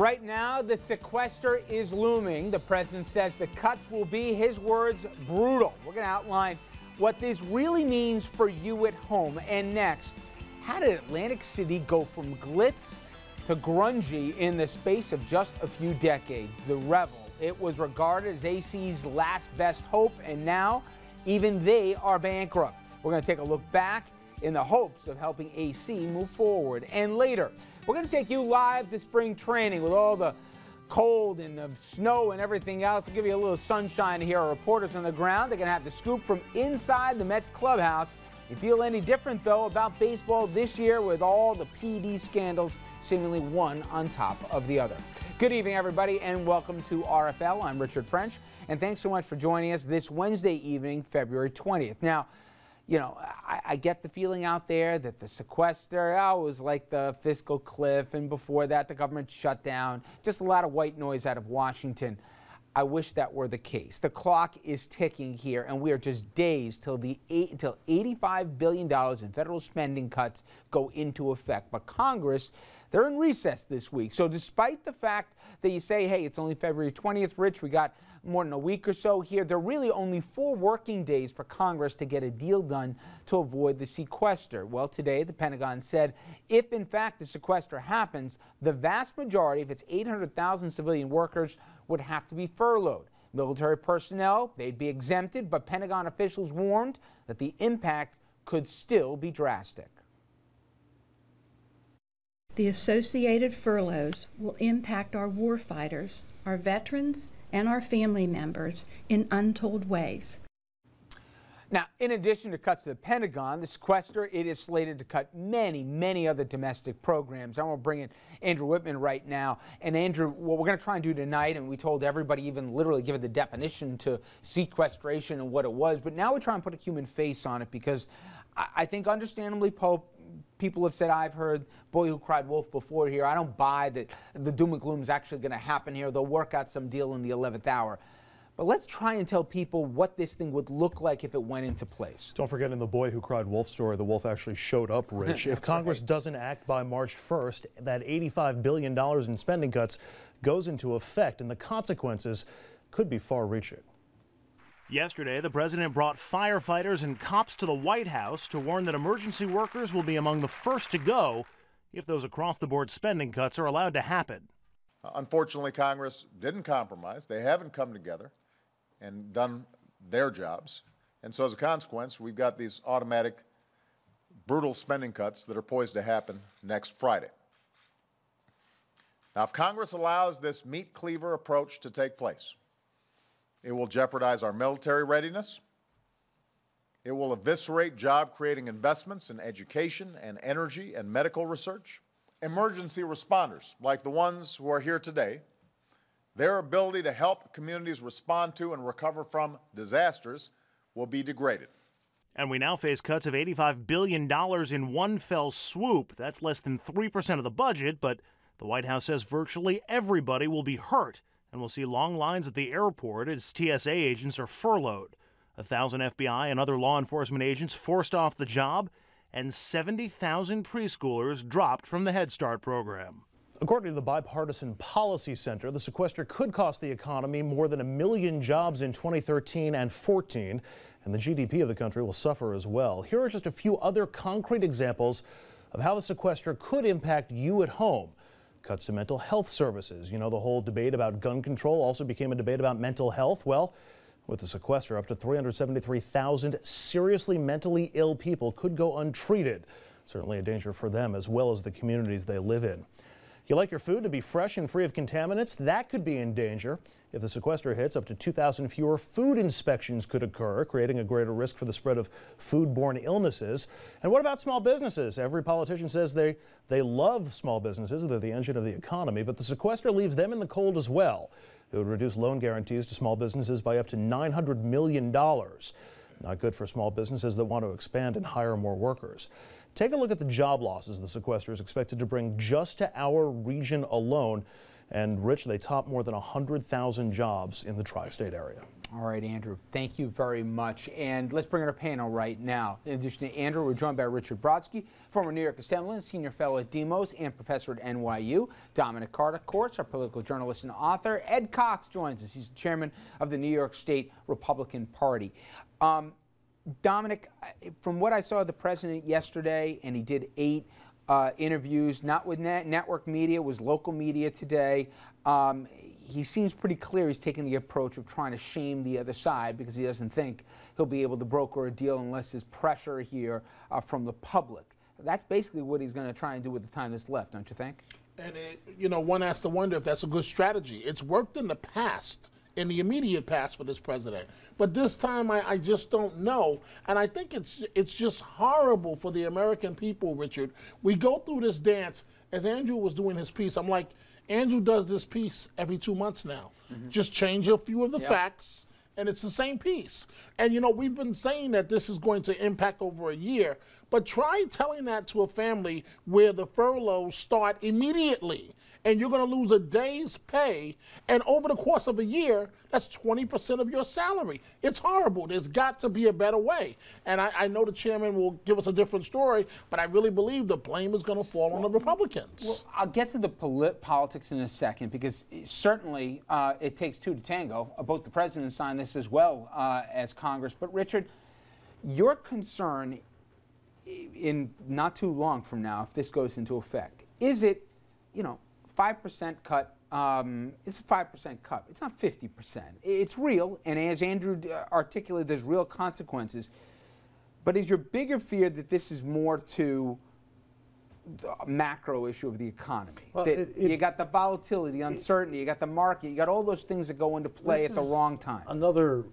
Right now, the sequester is looming. The president says the cuts will be, his words, brutal. We're going to outline what this really means for you at home. And next, how did Atlantic City go from glitz to grungy in the space of just a few decades? The Revel, it was regarded as AC's last best hope, and now even they are bankrupt. We're going to take a look back in the hopes of helping AC move forward. And later, we're going to take you live to spring training with all the cold and the snow and everything else. I'll give you a little sunshine here. Our reporters on the ground, they're going to have the scoop from inside the Mets clubhouse. You feel any different, though, about baseball this year with all the PD scandals seemingly one on top of the other? Good evening, everybody, and welcome to RFL. I'm Richard French, and thanks so much for joining us this Wednesday evening, February 20th. Now, you know, I get the feeling out there that the sequester was like the fiscal cliff, and before that, the government shutdown. Just a lot of white noise out of Washington. I wish that were the case. The clock is ticking here, and we are just days till $85 billion in federal spending cuts go into effect. But Congress, they're in recess this week. So despite the fact that you say, hey, it's only February 20th, Rich, we got more than a week or so here, there are really only 4 working days for Congress to get a deal done to avoid the sequester. Well, today, the Pentagon said if, in fact, the sequester happens, the vast majority of its 800,000 civilian workers would have to be furloughed. Military personnel, they'd be exempted, but Pentagon officials warned that the impact could still be drastic. The associated furloughs will impact our warfighters, our veterans, and our family members in untold ways. Now, in addition to cuts to the Pentagon, the sequester, it is slated to cut many other domestic programs. I want to bring in Andrew Whitman right now. And Andrew, what we're going to try and do tonight, and we told everybody, even literally give it the definition to sequestration and what it was, but now we're trying to put a human face on it, because I think understandably, people have said, I've heard boy who cried wolf before here. I don't buy that the doom and gloom is actually going to happen here. They'll work out some deal in the 11th hour. But let's try and tell people what this thing would look like if it went into place. Don't forget, in the boy who cried wolf story, the wolf actually showed up, Rich. If Congress doesn't act by March 1st, that $85 billion in spending cuts goes into effect, and the consequences could be far-reaching. Yesterday, the president brought firefighters and cops to the White House to warn that emergency workers will be among the first to go if those across-the-board spending cuts are allowed to happen. Unfortunately, Congress didn't compromise. They haven't come together and done their jobs. And so as a consequence, we've got these automatic, brutal spending cuts that are poised to happen next Friday. Now, if Congress allows this meat cleaver approach to take place, it will jeopardize our military readiness. It will eviscerate job-creating investments in education and energy and medical research. Emergency responders, like the ones who are here today, their ability to help communities respond to and recover from disasters will be degraded. And we now face cuts of $85 billion in one fell swoop. That's less than 3% of the budget, but the White House says virtually everybody will be hurt, and we'll see long lines at the airport as TSA agents are furloughed. 1,000 FBI and other law enforcement agents forced off the job, and 70,000 preschoolers dropped from the Head Start program. According to the Bipartisan Policy Center, the sequester could cost the economy more than 1 million jobs in 2013 and 14, and the GDP of the country will suffer as well. Here are just a few other concrete examples of how the sequester could impact you at home. Cuts to mental health services. You know, the whole debate about gun control also became a debate about mental health. Well, with the sequester, up to 373,000 seriously mentally ill people could go untreated. Certainly a danger for them as well as the communities they live in. You like your food to be fresh and free of contaminants? That could be in danger. If the sequester hits, up to 2,000 fewer food inspections could occur, creating a greater risk for the spread of foodborne illnesses. And what about small businesses? Every politician says they love small businesses. They're the engine of the economy, but the sequester leaves them in the cold as well. It would reduce loan guarantees to small businesses by up to $900 million. Not good for small businesses that want to expand and hire more workers. Take a look at the job losses the sequester is expected to bring just to our region alone. And Rich, they top more than 100,000 jobs in the tri-state area. All right, Andrew, thank you very much. And let's bring in our panel right now. In addition to Andrew, we're joined by Richard Brodsky, former New York Assemblyman, senior fellow at Demos and professor at NYU. Dominic Carter-Courts, our political journalist and author. Ed Cox joins us. He's the chairman of the New York State Republican Party. Dominic, from what I saw of the president yesterday, and he did 8 interviews, not with network media, it was local media today. He seems pretty clear he's taking the approach of trying to shame the other side because he doesn't think he'll be able to broker a deal unless there's pressure here from the public. That's basically what he's going to try and do with the time that's left, don't you think? And, one has to wonder if that's a good strategy. It's worked in the past, in the immediate past for this president. But this time, I just don't know. And I think it's just horrible for the American people, Richard. We go through this dance. As Andrew was doing his piece, I'm like, Andrew does this piece every 2 months now. Just change a few of the facts, and it's the same piece. And, we've been saying that this is going to impact over a year, but try telling that to a family where the furloughs start immediately, and you're going to lose a day's pay, and over the course of a year, that's 20% of your salary. It's horrible. There's got to be a better way. And I know the chairman will give us a different story, but I really believe the blame is going to fall on the Republicans. Well, I'll get to the politics in a second, because certainly it takes 2 to tango. Both the president signed this as well as Congress. But Richard, your concern in not too long from now, if this goes into effect, is it, 5% cut? It's a 5% cut. It's not 50%. It's real, and as Andrew articulated, there's real consequences. But is your bigger fear that this is more to the macro issue of the economy? Well, you got the volatility, uncertainty, you got the market, you got all those things that go into play at the wrong time. Another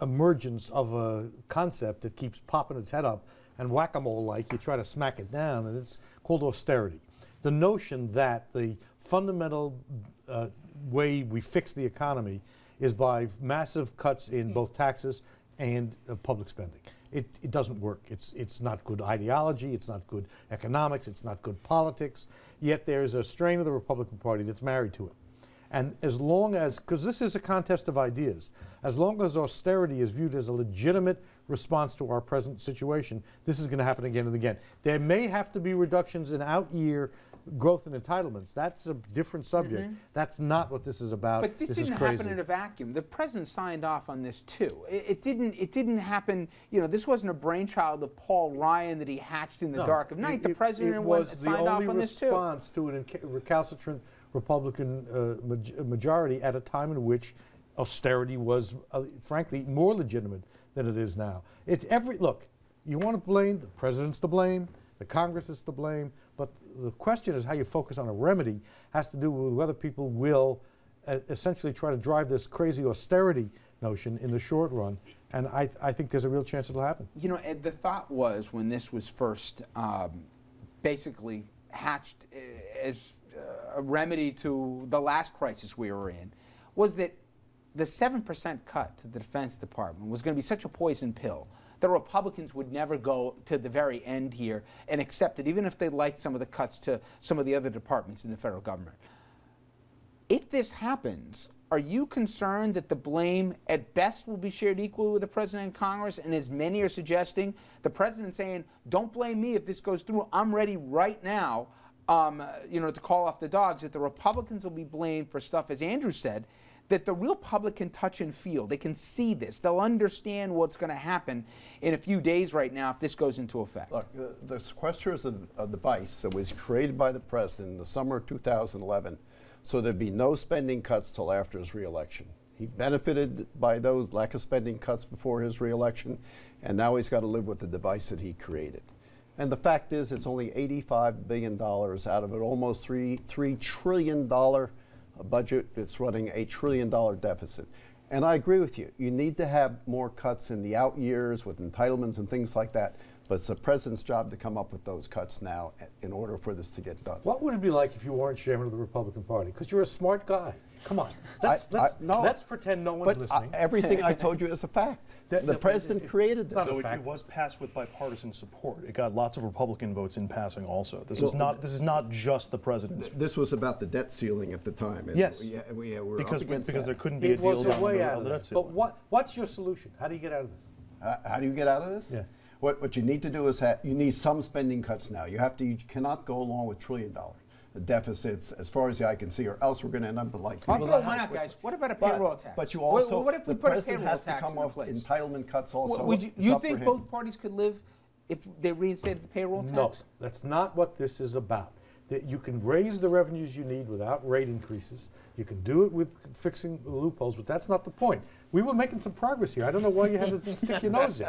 emergence of a concept that keeps popping its head up, and whack-a-mole like you try to smack it down, and it's called austerity. The notion that the fundamental way we fix the economy is by massive cuts in both taxes and public spending. It doesn't work. It's not good ideology, it's not good economics, it's not good politics, yet there's a strain of the Republican Party that's married to it. And as long as, because this is a contest of ideas, as long as austerity is viewed as a legitimate response to our present situation, this is going to happen again and again. There may have to be reductions in out-year growth and entitlements. That's a different subject. That's not what this is about. But this didn't happen in a vacuum. The president signed off on this too. It didn't happen, this wasn't a brainchild of Paul Ryan that he hatched in the dark of night. The president signed off on this too. It was the only response to a recalcitrant Republican majority at a time in which austerity was, frankly, more legitimate than it is now. Look, you want to blame, the president's to blame, the Congress is to blame, but the question is how you focus on a remedy has to do with whether people will essentially try to drive this crazy austerity notion in the short run. And I think there's a real chance it'll happen. Ed, the thought was when this was first basically hatched as a remedy to the last crisis we were in, was that the 7% cut to the Defense Department was going to be such a poison pill that Republicans would never go to the very end here and accept it, even if they liked some of the cuts to some of the other departments in the federal government. If this happens, are you concerned that the blame at best will be shared equally with the president and Congress? And as many are suggesting, the president saying, don't blame me if this goes through, I'm ready right now to call off the dogs, that the Republicans will be blamed for stuff, as Andrew said, that the real public can touch and feel. They can see this. They'll understand what's going to happen in a few days right now if this goes into effect. Look, the sequester is a device that was created by the president in the summer of 2011, so there'd be no spending cuts till after his reelection. He benefited by those lack of spending cuts before his reelection, and now he's got to live with the device that he created. And the fact is, it's only $85 billion out of an almost $3 trillion budget. It's running a $1 trillion deficit. And I agree with you. You need to have more cuts in the out years with entitlements and things like that. But it's the president's job to come up with those cuts now in order for this to get done. What would it be like if you weren't chairman of the Republican Party? Because you're a smart guy. Come on. No. Let's pretend no one's But listening. everything I told you is a fact. The president created this. So it was passed with bipartisan support. It got lots of Republican votes in passing also. This is not just the president's. This was about the debt ceiling at the time. And Yes. we were because up against there that. couldn't be a It deal was a way out on of the that. debt ceiling. But what's your solution? How do you get out of this? How do you get out of this? Yeah. What you need to do is you need some spending cuts now. You cannot go along with $1 trillion deficits as far as the eye can see, or else we're going to end up with like. Why not, guys? What about a payroll tax? But you also, what if we the put a president payroll has to tax come in up place? entitlement cuts also. Would you think both parties could live if they reinstated the payroll tax? No, that's not what this is about. That you can raise the revenues you need without rate increases. You can do it with fixing the loopholes, but that's not the point. We were making some progress here. I don't know why you had to stick your nose in.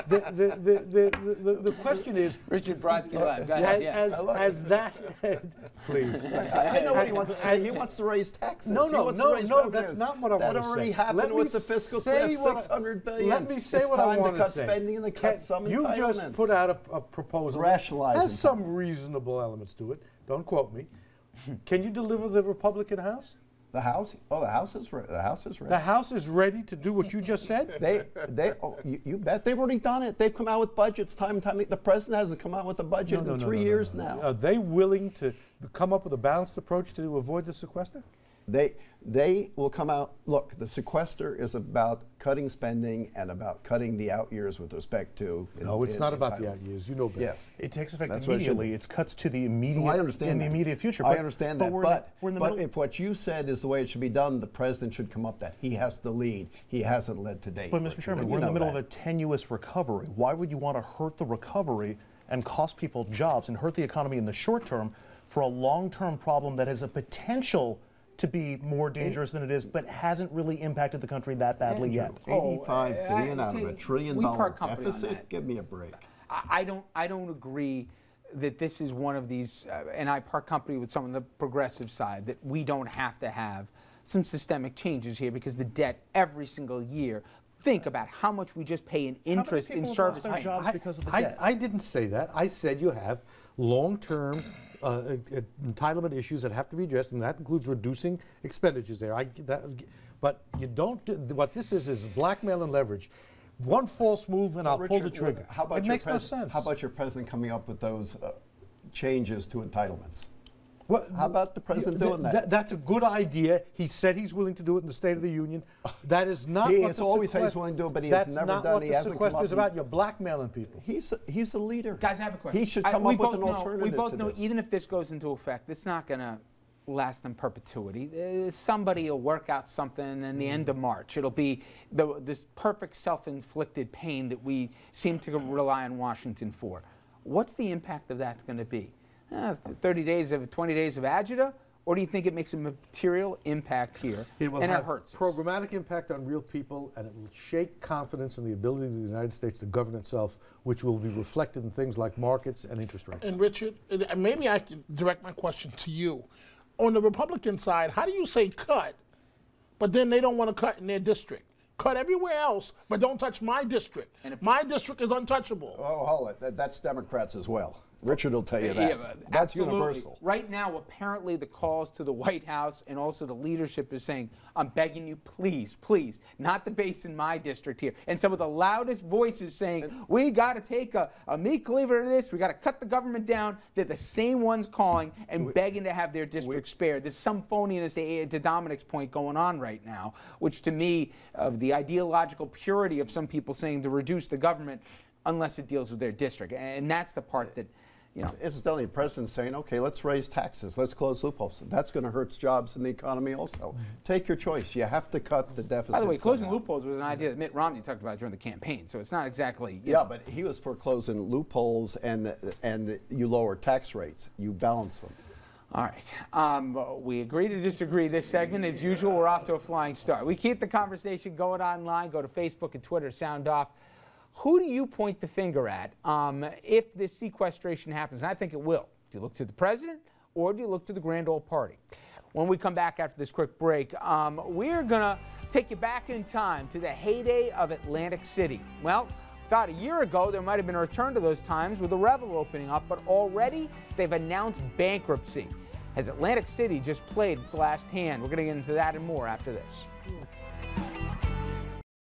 The question is, Richard Brodsky Live. Go ahead. as that, please. I know what he wants to say. He wants to raise taxes. No, revenues. that's not what I want to say. That already happened with the fiscal cliff, $600 billion. Let me say what I want to say. It's time to cut spending and to cut some You entitlements. just put out a proposal Rationalizing that has some reasonable elements to it. Don't quote me. Can you deliver the Republican House? The House? Oh, the House is ready. The House is ready to do what you just said? You bet. They've already done it. They've come out with budgets time and time. The president hasn't come out with a budget in 3 years now. Are they willing to come up with a balanced approach to avoid the sequester? They will come out. Look, the sequester is about cutting spending and about cutting the out years with respect to. No, it's not about the out years. You know better. Yes, it takes effect immediately. It's cuts to the immediate. I understand the immediate future. I understand that. But if what you said is the way it should be done, the president should come up that he has to lead. He hasn't led to date. But Mr. Chairman, we're in the middle of a tenuous recovery. Why would you want to hurt the recovery and cost people jobs and hurt the economy in the short term for a long-term problem that has a potential to be more dangerous than it is, but hasn't really impacted the country that badly yet? $85 billion out of $1 trillion deficit. Give me a break. I don't agree that this is one of these, and I part company with some on the progressive side, that we don't have to have some systemic changes here because the debt every single year. Think about how much we just pay in interest in service. Jobs because of the debt? I didn't say that. I said you have long-term entitlement issues that have to be addressed, and that includes reducing expenditures there. But you don't. What this is blackmail and leverage. One false move, and I'll pull the trigger. It makes no sense. How about your president coming up with those changes to entitlements? Well, how about the president doing that? That's a good idea. He said he's willing to do it in the State of the Union. That is not he what has the always said he's willing to do it, but he has never done it. That's not what the sequester is about. You're blackmailing people. He's a leader. Guys, I have a question. He should come up with an alternative We both to know this. even if this goes into effect, it's not going to last in perpetuity. Somebody will work out something in the end of March. It'll be this perfect self-inflicted pain that we seem to rely on Washington for. What's the impact of that's going to be? 20 days of agita, or do you think it makes a material impact here? It will and have it hurts programmatic impact on real people, and it will shake confidence in the ability of the United States to govern itself, which will be reflected in things like markets and interest rates. And Richard, maybe I can direct my question to you. On the Republican side, how do you say cut, but then they don't want to cut in their district? Cut everywhere else, but don't touch my district. My district is untouchable. Oh, hold it. That's Democrats as well. Richard will tell you that. Yeah, that's absolutely. universal. Right now, apparently the calls to the White House and also the leadership is saying, I'm begging you, please, please, not the base in my district here. And some of the loudest voices saying, we got to take a meat cleaver to this, we got to cut the government down. They're the same ones calling and begging to have their district spared. There's some phoniness, to Dominic's point, going on right now, which to me, of the ideological purity of some people saying to reduce the government unless it deals with their district. And that's the part that, Incidentally, the president's saying, okay, let's raise taxes, let's close loopholes. That's going to hurt jobs in the economy also. Take your choice. You have to cut the deficit. By the way, closing loopholes was an idea that Mitt Romney talked about during the campaign, so it's not exactly. Yeah, but he was for closing loopholes and you lower tax rates. You balance them. All right. We agree to disagree this segment. As usual, we're off to a flying start. We keep the conversation going online. Go to Facebook and Twitter, sound off. Who do you point the finger at if this sequestration happens? And I think it will. Do you look to the president or do you look to the grand old party? When we come back after this quick break, we're going to take you back in time to the heyday of Atlantic City. Well, thought a year ago there might have been a return to those times with the Revel opening up, but already they've announced bankruptcy. Has Atlantic City just played its last hand? We're going to get into that and more after this.